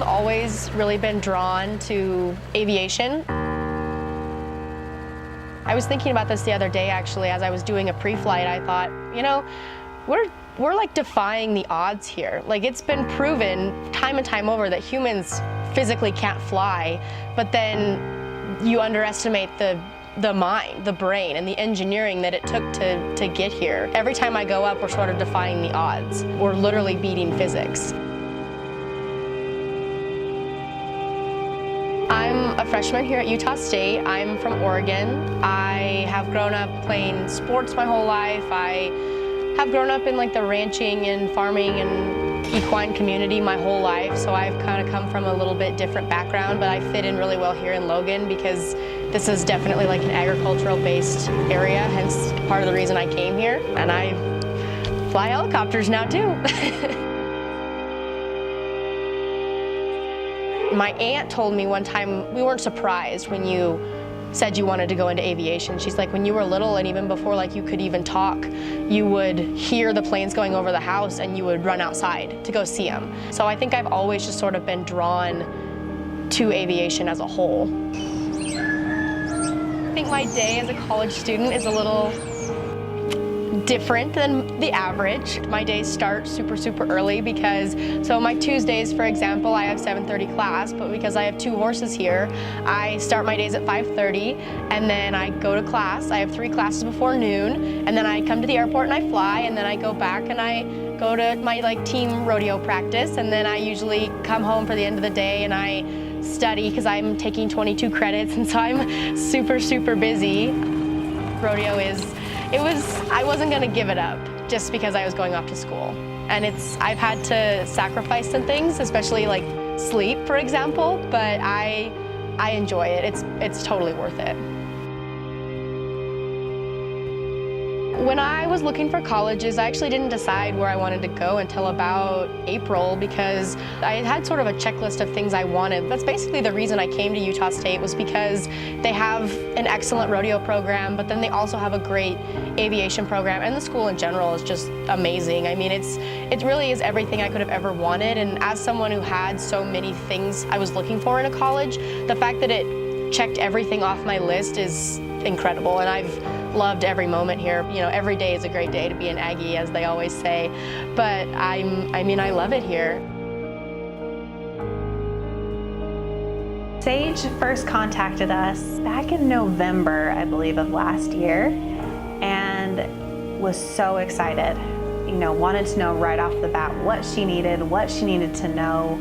I've always really been drawn to aviation. I was thinking about this the other day, actually, as I was doing a pre-flight. I thought, you know, we're like defying the odds here. Like, it's been proven time and time over that humans physically can't fly, but then you underestimate the mind, the brain, and the engineering that it took to get here. Every time I go up, we're sort of defying the odds. We're literally beating physics. I'm a freshman here at Utah State. I'm from Oregon. I have grown up playing sports my whole life. I have grown up in like the ranching and farming and equine community my whole life, so I've kind of come from a little bit different background, but I fit in really well here in Logan because this is definitely like an agricultural based area, hence part of the reason I came here. And I fly helicopters now too. My aunt told me one time, we weren't surprised when you said you wanted to go into aviation. She's like, when you were little and even before like you could even talk, you would hear the planes going over the house and you would run outside to go see them. So I think I've always just sort of been drawn to aviation as a whole. I think my day as a college student is a little different than the average. My days start super early because, so my Tuesdays, for example, I have 7:30 class, but because I have 2 horses here, I start my days at 5:30 and then I go to class. I have 3 classes before noon, and then I come to the airport and I fly, and then I go back and I go to my team rodeo practice, and then I usually come home for the end of the day and I study because I'm taking 22 credits, and so I'm super busy. Rodeo I wasn't gonna give it up just because I was going off to school. And I've had to sacrifice some things, especially like sleep, for example, but I enjoy it. It's totally worth it. When I was looking for colleges, I actually didn't decide where I wanted to go until about April because I had sort of a checklist of things I wanted. That's basically the reason I came to Utah State, was because they have an excellent rodeo program, but then they also have a great aviation program, and the school in general is just amazing. I mean, it really is everything I could have ever wanted, and as someone who had so many things I was looking for in a college, the fact that it checked everything off my list is incredible, and I've loved every moment here. You know, every day is a great day to be an Aggie, as they always say, but I mean, I love it here. Sage first contacted us back in November, I believe, of last year, and was so excited. You know, wanted to know right off the bat what she needed to know,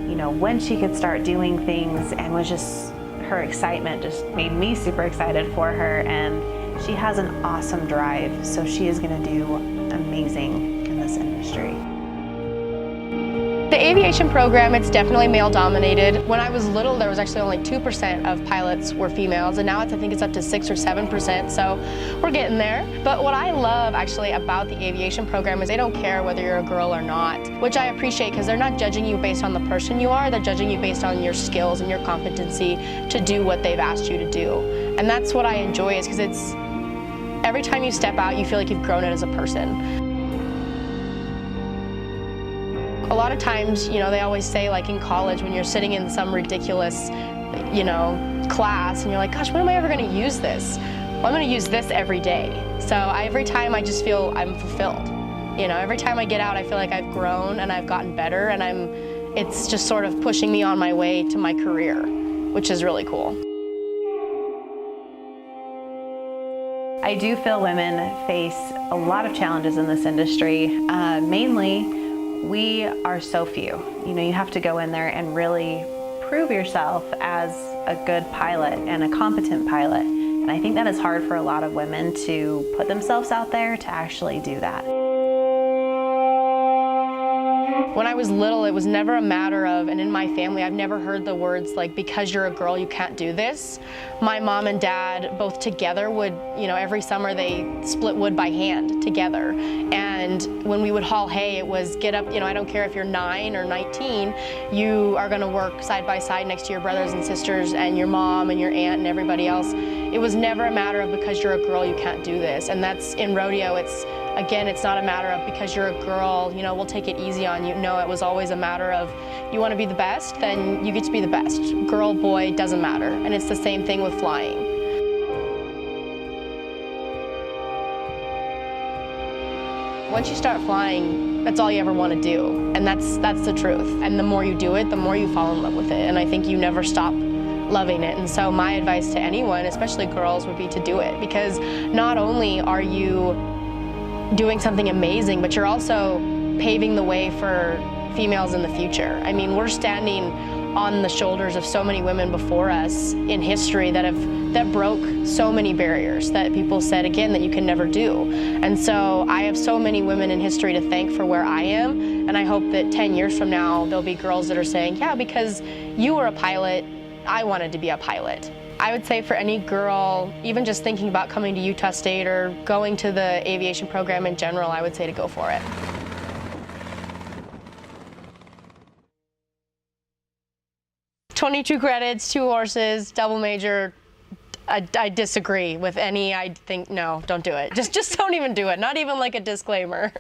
you know, when she could start doing things, and was just, her excitement just made me super excited for her, and she has an awesome drive, so she is going to do amazing in this industry. The aviation program, it's definitely male dominated. When I was little, there was actually only 2% of pilots were females, and now I think it's up to 6 or 7%, so we're getting there. But what I love actually about the aviation program is they don't care whether you're a girl or not, which I appreciate, because they're not judging you based on the person you are, they're judging you based on your skills and your competency to do what they've asked you to do. And that's what I enjoy, is because every time you step out, you feel like you've grown it as a person. A lot of times, you know, they always say, like in college, when you're sitting in some ridiculous, you know, class, and you're like, gosh, when am I ever going to use this? Well, I'm going to use this every day. So every time I just feel I'm fulfilled. You know, every time I get out, I feel like I've grown and I've gotten better, and it's just sort of pushing me on my way to my career, which is really cool. I do feel women face a lot of challenges in this industry. Mainly, we are so few. You know, you have to go in there and really prove yourself as a good pilot and a competent pilot. And I think that is hard for a lot of women to put themselves out there to actually do that. When I was little, it was never a matter of, and in my family, I've never heard the words like, because you're a girl, you can't do this. My mom and dad, both together, would, you know, every summer they split wood by hand together. And when we would haul hay, it was get up, you know, I don't care if you're 9 or 19, you are gonna work side by side next to your brothers and sisters and your mom and your aunt and everybody else. It was never a matter of, because you're a girl, you can't do this. And that's, in rodeo, it's again, it's not a matter of because you're a girl, you know, we'll take it easy on you. No, it was always a matter of you want to be the best, then you get to be the best. Girl, boy, doesn't matter. And it's the same thing with flying. Once you start flying, that's all you ever want to do. And that's the truth. And the more you do it, the more you fall in love with it. And I think you never stop loving it. And so my advice to anyone, especially girls, would be to do it. Because not only are you doing something amazing, but you're also paving the way for females in the future. I mean, we're standing on the shoulders of so many women before us in history that broke so many barriers that people said, again, that you can never do. And so I have so many women in history to thank for where I am, and I hope that 10 years from now, there'll be girls that are saying, yeah, because you were a pilot, I wanted to be a pilot. I would say for any girl, even just thinking about coming to Utah State or going to the aviation program in general, I would say to go for it. 22 credits, 2 horses, double major. I disagree with any. I think, no, don't do it. Just don't even do it. Not even like a disclaimer.